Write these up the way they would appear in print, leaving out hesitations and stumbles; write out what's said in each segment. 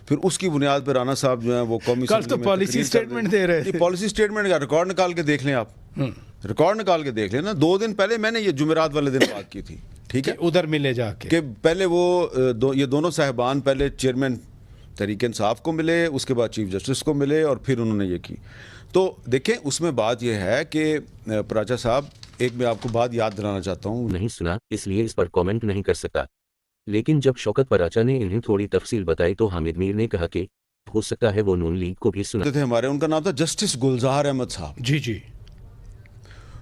پھر اس کی بنیاد پر رانا صاحب جو ہیں وہ قومی کل تو پالیسی اسٹیٹمنٹ دے رہے تھے. پالیسی اسٹیٹمنٹ کا ریکارڈ نکال کے دیکھ لیں آپ, ریکارڈ نکال کے دیکھ لیں نا. 2 دن پہلے میں نے یہ جمعرات والے دن بات کی تھی, ٹھیک ہے, ادھر ملے جا کے کہ پہلے وہ یہ دونوں صاحبان پہلے چیئرمین تحریک انصاف کو ملے, اس کے بعد چیف جسٹس کو ملے, اور پھر انہوں نے یہ کی. تو دیکھیں اس میں بات یہ ہے کہ پراچا صاحب, ایک میں آپ کو بات یاد دلانا چاہتا ہوں. نہیں سنا اس لیے اس پر کامنٹ نہیں کر سکتا, لیکن جب شوکت پراچا نے انہیں تھوڑی تفصیل بتائی تو حامد میر نے کہا کہ ہو سکتا ہے وہ نون لیگ کو بھی سنا تھے ہمارے. ان کا نام تھا جسٹس گلزار احمد صاحب. جی جی.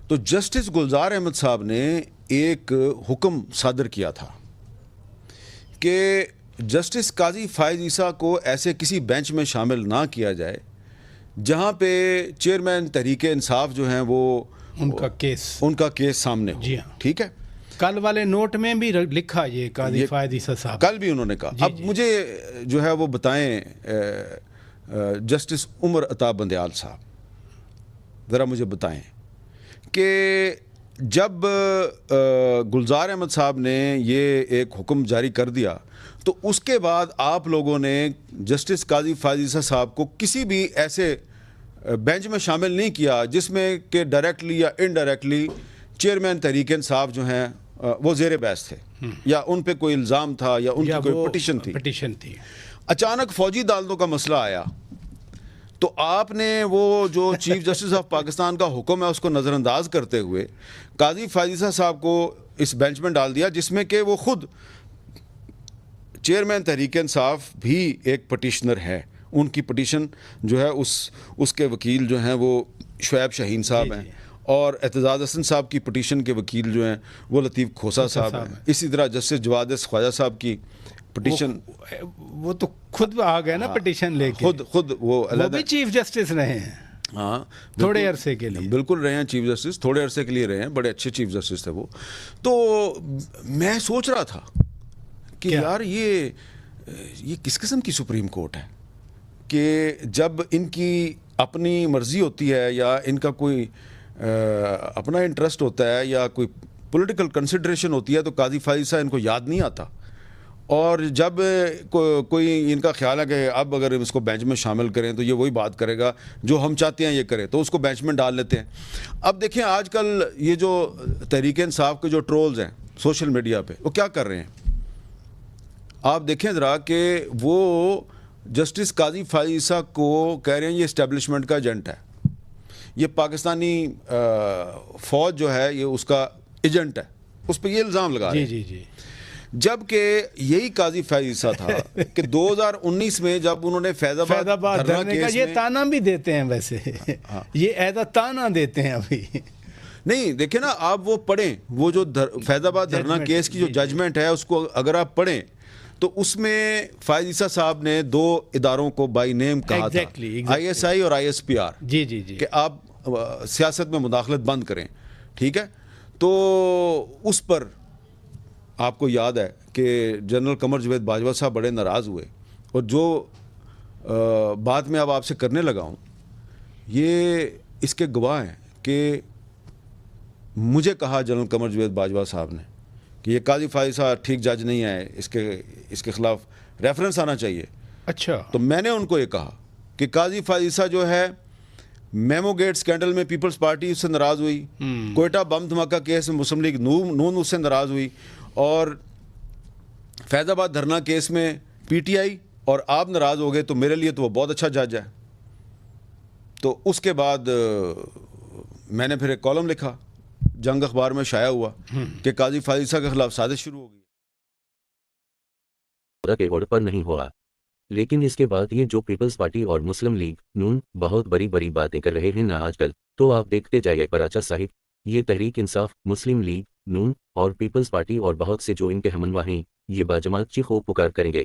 تو جسٹس گلزار احمد صاحب نے ایک حکم صادر کیا تھا کہ جسٹس قاضی فائز عیسیٰ کو ایسے کسی بینچ میں شامل نہ کیا جائے جہاں پہ چیئرمین تحریک انصاف جو ہیں وہ ان کا کیس سامنے ہو. جی ہاں, ٹھیک ہے. کل والے نوٹ میں بھی لکھا یہ قاضی فائز عیسیٰ صاحب, کل بھی انہوں نے کہا. اب مجھے جو ہے وہ بتائیں جسٹس عمر عطا بندیال صاحب, ذرا مجھے بتائیں کہ جب گلزار احمد صاحب نے یہ ایک حکم جاری کر دیا تو اس کے بعد آپ لوگوں نے جسٹس قاضی فائز عیسیٰ صاحب کو کسی بھی ایسے بینچ میں شامل نہیں کیا جس میں کہ ڈائریکٹلی یا انڈائریکٹلی چیئرمین تحریک انصاف جو ہیں وہ زیر بحث تھے, یا ان پہ کوئی الزام تھا, یا ان کی کوئی پٹیشن تھی. اچانک فوجی عدالتوں کا مسئلہ آیا تو آپ نے وہ جو چیف جسٹس آف پاکستان کا حکم ہے اس کو نظر انداز کرتے ہوئے قاضی فائز عیسیٰ صاحب کو اس بینچ میں ڈال دیا, جس میں کہ وہ خود چیئرمین تحریک انصاف بھی ایک پٹیشنر ہے. ان کی پٹیشن جو ہے اس کے وکیل جو ہیں وہ شعیب شاہین صاحب ہیں, اور اعتزاز حسن صاحب کی پٹیشن کے وکیل جو ہیں وہ لطیف کھوسا صاحب ہیں. اسی طرح جسٹس جواد خواجہ صاحب کی پٹیشن, وہ تو خود آ گئے نا پٹیشن لے کے, خود وہ بھی چیف جسٹس رہے ہیں. ہاں, تھوڑے عرصے کے لیے بالکل رہے ہیں چیف جسٹس, تھوڑے عرصے کے لیے رہے ہیں, بڑے اچھے چیف جسٹس تھے وہ. تو میں سوچ رہا تھا کہ یار یہ کس قسم کی سپریم کورٹ ہے کہ جب ان کی اپنی مرضی ہوتی ہے یا ان کا کوئی اپنا انٹرسٹ ہوتا ہے یا کوئی پولیٹیکل کنسیڈریشن ہوتی ہے تو قاضی فائز عیسیٰ ان کو یاد نہیں آتا, اور جب کوئی ان کا خیال ہے کہ اب اگر اس کو بینچ میں شامل کریں تو یہ وہی بات کرے گا جو ہم چاہتے ہیں یہ کرے, تو اس کو بینچ میں ڈال لیتے ہیں. اب دیکھیں آج کل یہ جو تحریک انصاف کے جو ٹرولز ہیں سوشل میڈیا پہ وہ کیا کر رہے ہیں, آپ دیکھیں ذرا کہ وہ جسٹس قاضی فائز عیسیٰ کو کہہ رہے ہیں یہ اسٹیبلشمنٹ کا ایجنٹ ہے, یہ پاکستانی فوج جو ہے یہ اس کا ایجنٹ ہے, اس پہ یہ الزام لگا رہے ہیں. جی. جبکہ یہی قاضی فائز عیسیٰ تھا کہ 2019 میں جب انہوں نے فیض آباد دھرنے کا یہ تانا بھی دیتے ہیں, ویسے یہ ایسا تانا دیتے ہیں ابھی نہیں. دیکھیں نا آپ وہ پڑھیں, وہ جو فیض آباد دھرنا کیس کی جو ججمنٹ ہے اس کو اگر آپ پڑھیں تو اس میں فائز عیسیٰ صاحب نے 2 اداروں کو بائی نیم کہا تھا, ISI اور ISPR, جی کہ آپ سیاست میں مداخلت بند کریں. ٹھیک ہے, تو اس پر آپ کو یاد ہے کہ جنرل قمر جاوید باجوہ صاحب بڑے ناراض ہوئے, اور جو بات میں اب آپ سے کرنے لگا ہوں یہ اس کے گواہ ہیں کہ مجھے کہا جنرل قمر جاوید باجوہ صاحب نے کہ یہ قاضی فائز صاحب ٹھیک جج نہیں ہے, اس کے خلاف ریفرنس آنا چاہیے. اچھا, تو میں نے ان کو یہ کہا کہ قاضی فائز عیسیٰ جو ہے میمو گیٹ اسکینڈل میں پیپلز پارٹی اس سے ناراض ہوئی, کوئٹہ بم دھماکہ کیس میں مسلم لیگ نون اس سے ناراض ہوئی, اور فیض آباد دھرنا کیس میں PTI, اور آپ ناراض ہو گئے, تو میرے لیے تو وہ بہت اچھا جج ہے. تو اس کے بعد میں نے پھر ایک کالم لکھا, جنگ اخبار میں شائع ہوا کہ قاضی فائز عیسیٰ کے خلاف سازش شروع ہو گئی. کے آرڈر پر نہیں ہوا, لیکن اس کے بعد یہ جو پیپلز پارٹی اور مسلم لیگ نون بہت بڑی باتیں کر رہے ہیں نا آج کل, تو آپ دیکھتے جائیے پراچا صاحب, یہ تحریک انصاف, مسلم لیگ نون اور پیپلز پارٹی اور بہت سے جو ان کے ہم نوا ہیں یہ باجماعت چیخ و پکار کریں گے.